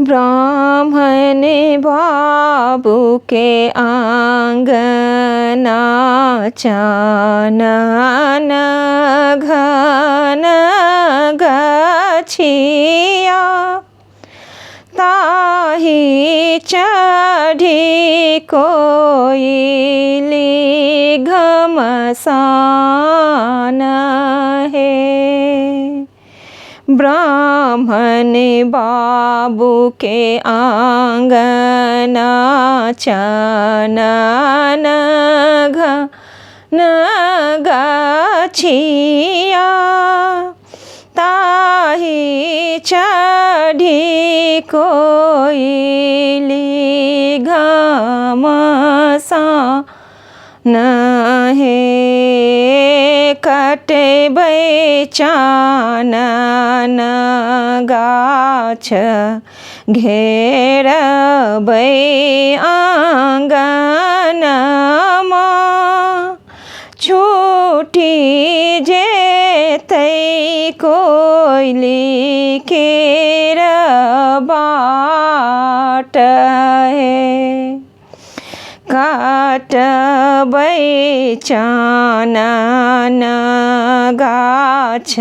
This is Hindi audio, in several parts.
ब्राह्मण बाबू के आंगना चानन घन गछिया ताहि चढ़ी कोयली घमसान है। ब्राह्मण बाबू के आंगना चानन घन गछिया ताहि चढ़ी कोयली घमसान है। कटबै चानन गाछ घेरबै आंगनमा छूटी जेतै कोयली केर बाट है। काटबै चानन गाछ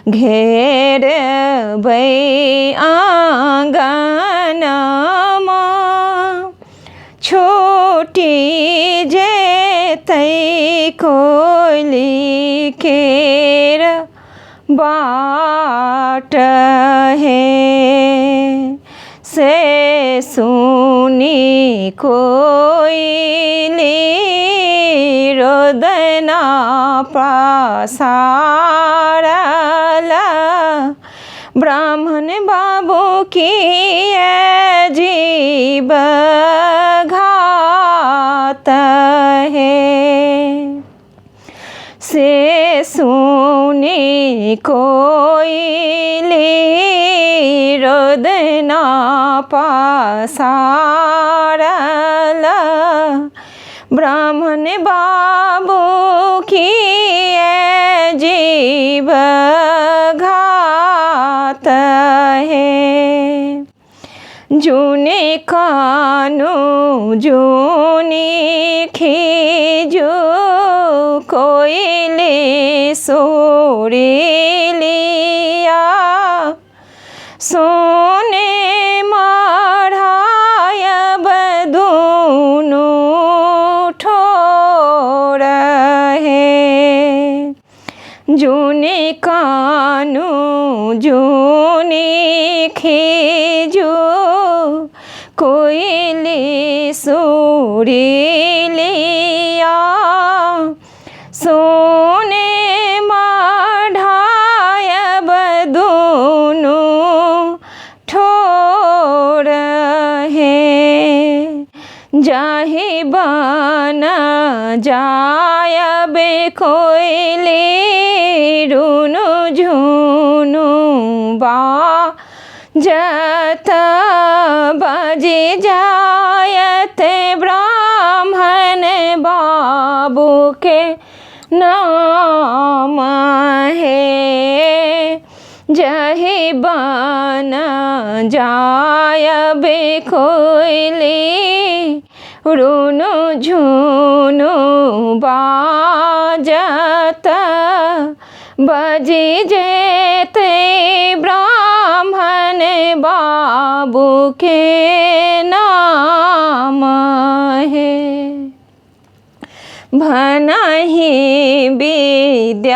घेरबै आंगनमा छूटी जेतै कोयली केर बाट है। से सुनी कोयली रोदना पसारल ब्राह्मण बाबू की अजीब घात है। से सुनी कोयली रोदना पसारल ब्राह्मण बाबू की अजीब घात है। जूने कानू जूनी खीजू कोयली सुरीलिया सोने मढ़ायब दूनु ठोर है। जूने कानू जूनी खीजू कोयली सुरीलिया सोने मढ़ायब दूनु ठोर है। जाहि बन जायबे कोयली रुनु झुनु बाजत बजी जायत ब्राह्मण बाबू के नाम है। जहि बन जायबे कोयली रुनु झुनु बाजत बजी जेते ब्राह्मण बाबू के नाम है। भनहि विद्यापति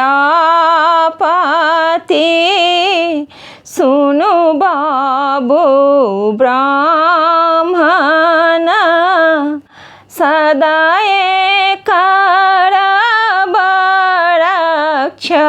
सुनु बाबू ब्राह्मण सदा करब रक्षा